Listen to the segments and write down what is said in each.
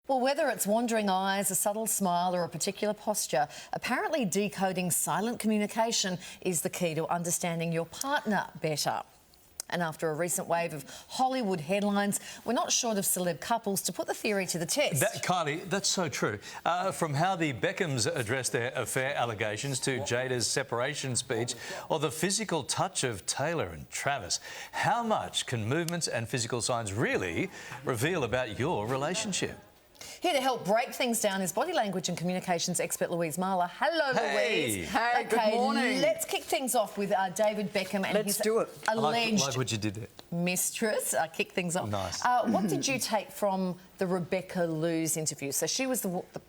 Well, whether it's wandering eyes, a subtle smile or a particular posture, apparently decoding silent communication is the key to understanding your partner better. And after a recent wave of Hollywood headlines, we're not short of celeb couples to put the theory to the test. Kylie, that's so true. From how the Beckhams addressed their affair allegations to Jada's separation speech or the physical touch of Taylor and Travis, how much can movements and physical signs really reveal about your relationship? Here to help break things down is body language and communications expert Louise Marler. Hello, Hey. Louise. Hey, good morning. Let's kick things off with David Beckham and his alleged like what you did there. mistress. Kick things off. Nice. What did you take from the Rebecca Loos interview? So she was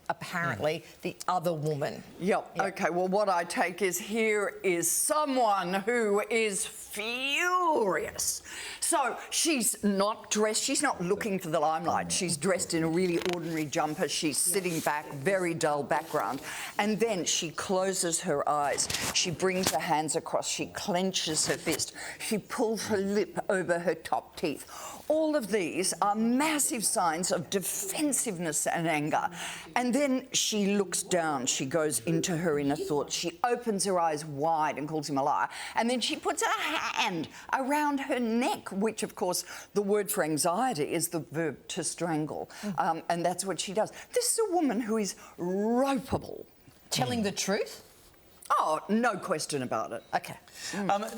apparently the other woman. Yep. OK, well, what I take is here is someone who is furious. So she's not dressed, she's not looking for the limelight. She's dressed in a really ordinary jumper. She's sitting back, very dull background. And then she closes her eyes. She brings her hands across. She clenches her fist. She pulls her lip over her top teeth. All of these are massive signs of defensiveness and anger. And then she looks down. She goes into her inner thoughts. She opens her eyes wide and calls him a liar. And then she puts her hand around her neck, which, of course, the word for anxiety is the verb to strangle. And that's what she does. This is a woman who is ropeable. Telling the truth? Oh, no question about it. OK.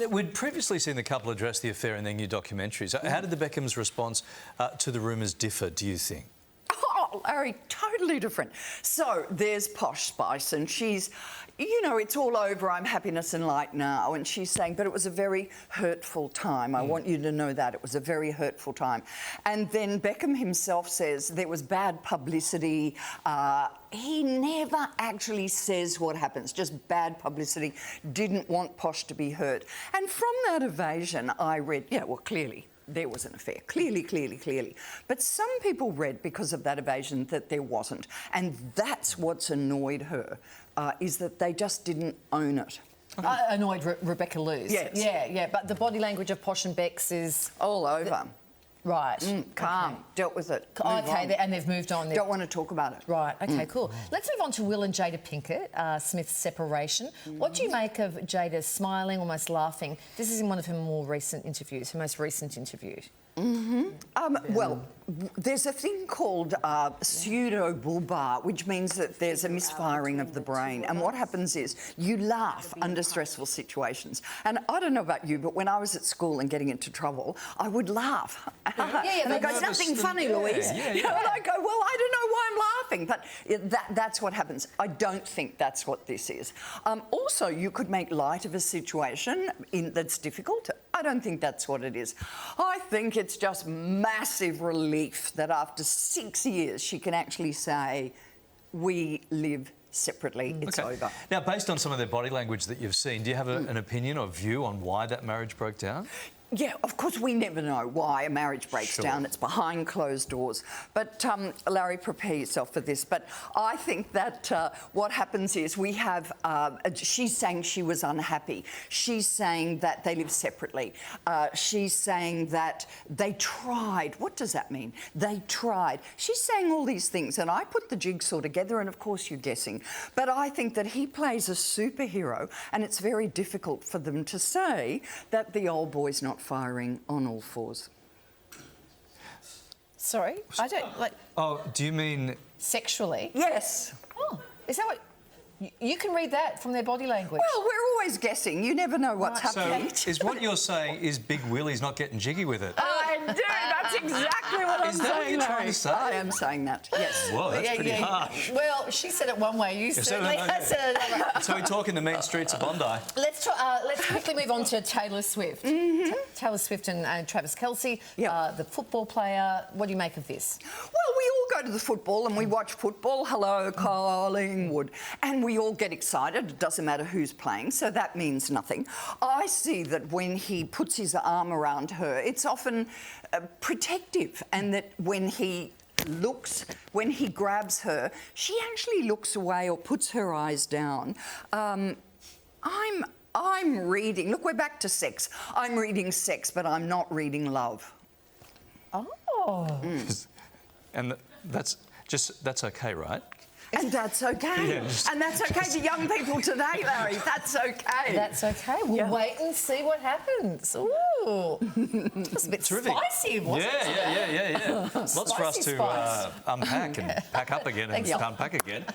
We'd previously seen the couple address the affair in their new documentary. So how did the Beckhams' response to the rumours differ, do you think? Oh, Larry, totally different. So there's Posh Spice, and she's, you know, it's all over. I'm happiness and light now. And she's saying, but it was a very hurtful time. I want you to know that. It was a very hurtful time. And then Beckham himself says there was bad publicity. He never actually says what happens, just bad publicity. Didn't want Posh to be hurt. And from that evasion, I read, yeah, well, clearly, there was an affair. Clearly. But some people read, because of that evasion, that there wasn't. And that's what's annoyed her, is that they just didn't own it. Annoyed Rebecca Loos. Yes. Yeah. But the body language of Posh and Bex is... All over. Right. Calm. Okay. Dealt with it. And they've moved on. Don't want to talk about it. Right, OK, cool. Let's move on to Will and Jada Pinkett, Smith's separation. What do you make of Jada smiling, almost laughing? This is in one of her more recent interviews, her most recent interview. Well, there's a thing called pseudobulbar, which means that there's a misfiring of the brain. And what happens is you laugh under stressful situations. And I don't know about you, but when I was at school and getting into trouble, I would laugh. And they go, something funny, Louise. You know, and I go, well, I don't know why I'm laughing. But that's what happens. I don't think that's what this is. Also, you could make light of a situation that's difficult. I don't think that's what it is. I think it's just massive relief that after 6 years she can actually say, we live separately, it's over. Now, based on some of their body language that you've seen, do you have an opinion or view on why that marriage broke down? Yeah, of course, we never know why a marriage breaks down. It's behind closed doors. But, Larry, prepare yourself for this. But I think that what happens is we have... she's saying she was unhappy. She's saying that they live separately. She's saying that they tried. What does that mean? They tried. She's saying all these things, and I put the jigsaw together, and, of course, you're guessing. But I think that he plays a superhero, and it's very difficult for them to say that the old boy's not firing on all fours. Sorry? I don't, like... Oh, do you mean... Sexually? Yes. Oh, is that what... You can read that from their body language. Well, we're always guessing. You never know what's happening. So, is what you're saying is Big Willie's not getting jiggy with it? I do. That's exactly what I'm saying. Is that what you're trying to say? I am saying that, yes. Whoa, that's pretty harsh. Well, she said it one way. You certainly said it another way. So we talk in the mean streets of Bondi. Let's quickly move on to Taylor Swift. Taylor Swift and Travis Kelce, the football player. What do you make of this? Well, we all go to the football and we watch football. Hello, Collingwood. And we all get excited. It doesn't matter who's playing, so that means nothing. I see that when he puts his arm around her, it's often protective, and that when he grabs her, she actually looks away or puts her eyes down. I'm reading... Look, we're back to sex. I'm reading sex, but I'm not reading love. Oh. And that's... Just that's okay, right? And that's okay. Yeah, just- and that's okay to young people today, Larry. That's okay. That's okay. We'll wait and see what happens. Ooh. That's a bit Terrific. spicy, wasn't it? Yeah. Lots for us Spicy to spice. unpack and pack up again and Thanks. unpack again.